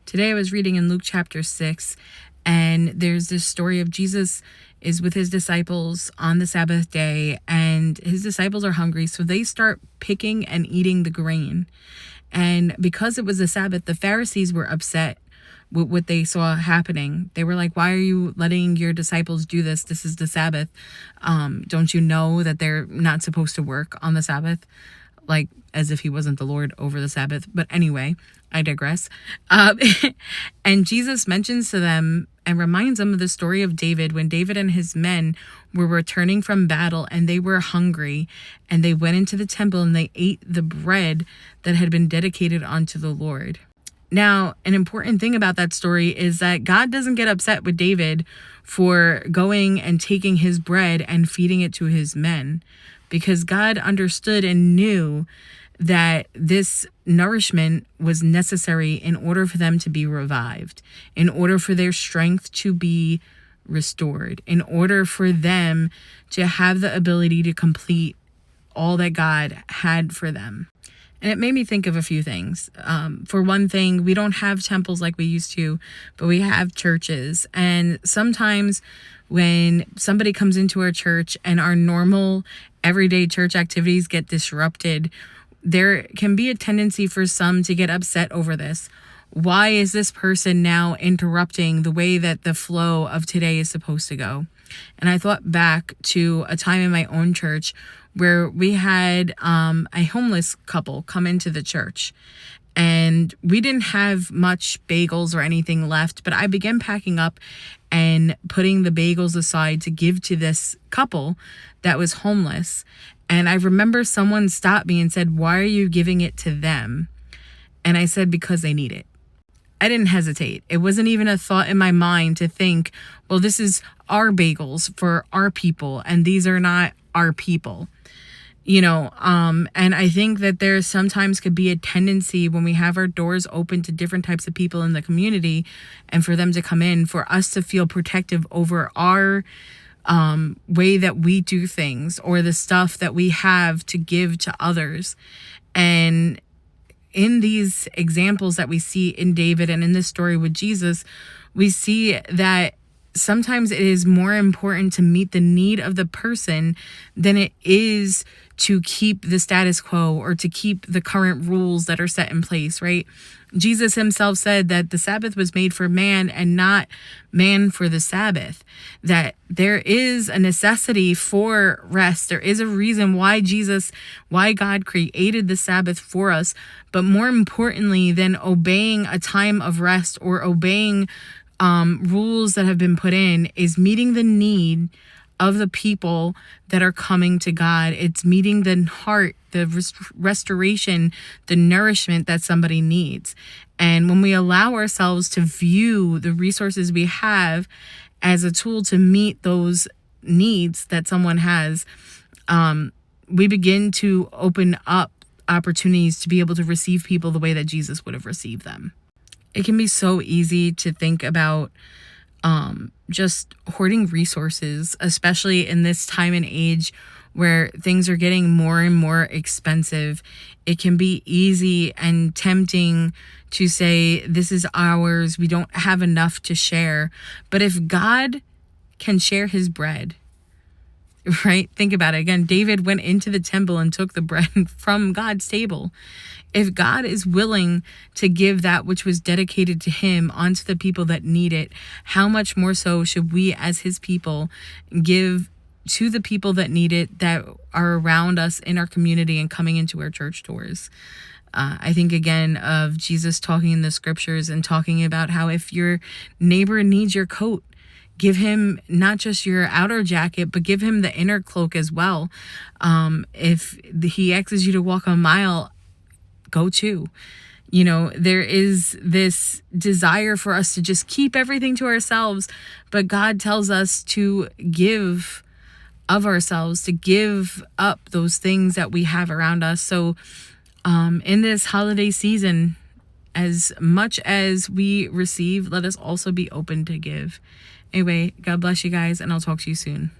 Today I was reading in Luke chapter 6, and there's this story of Jesus is with his disciples on the Sabbath day, and his disciples are hungry, so they start picking and eating the grain. And because it was the Sabbath, the Pharisees were upset with what they saw happening. They were like, why are you letting your disciples do this? This is the Sabbath. Don't you know that they're not supposed to work on the Sabbath? Like, as if he wasn't the Lord over the Sabbath. But anyway, I digress. And Jesus mentions to them and reminds them of the story of David, when David and his men were returning from battle and they were hungry, and they went into the temple and they ate the bread that had been dedicated unto the Lord. Now, an important thing about that story is that God doesn't get upset with David for going and taking his bread and feeding it to his men, because God understood and knew that this nourishment was necessary in order for them to be revived, in order for their strength to be restored, in order for them to have the ability to complete all that God had for them. And it made me think of a few things. For one thing, we don't have temples like we used to, but we have churches. And sometimes when somebody comes into our church and our normal everyday church activities get disrupted, there can be a tendency for some to get upset over this. Why is this person now interrupting the way that the flow of today is supposed to go? And I thought back to a time in my own church where we had a homeless couple come into the church. And we didn't have much bagels or anything left, but I began packing up and putting the bagels aside to give to this couple that was homeless. And I remember someone stopped me and said, "Why are you giving it to them?" And I said, "Because they need it." I didn't hesitate. It wasn't even a thought in my mind to think, well, this is our bagels for our people, and these are not our people. And I think that there sometimes could be a tendency when we have our doors open to different types of people in the community, and for them to come in, for us to feel protective over our way that we do things, or the stuff that we have to give to others. And in these examples that we see in David and in this story with Jesus, we see that sometimes it is more important to meet the need of the person than it is to keep the status quo or to keep the current rules that are set in place, right? Jesus himself said that the Sabbath was made for man and not man for the Sabbath, that there is a necessity for rest. There is a reason why God created the Sabbath for us. But more importantly than obeying a time of rest or obeying rules that have been put in is meeting the need of the people that are coming to God. It's meeting the heart, the restoration, the nourishment that somebody needs. And when we allow ourselves to view the resources we have as a tool to meet those needs that someone has, we begin to open up opportunities to be able to receive people the way that Jesus would have received them. It can be so easy to think about just hoarding resources, especially in this time and age where things are getting more and more expensive. It can be easy and tempting to say, this is ours, we don't have enough to share. But if God can share his bread, right? Think about it. Again, David went into the temple and took the bread from God's table. If God is willing to give that which was dedicated to him onto the people that need it, how much more so should we as his people give to the people that need it, that are around us in our community and coming into our church doors? I think again of Jesus talking in the scriptures and talking about how if your neighbor needs your coat, give him not just your outer jacket, but give him the inner cloak as well. If he asks you to walk a mile, go too. There is this desire for us to just keep everything to ourselves, but God tells us to give of ourselves, to give up those things that we have around us. So in this holiday season, as much as we receive, let us also be open to give. Anyway, God bless you guys, and I'll talk to you soon.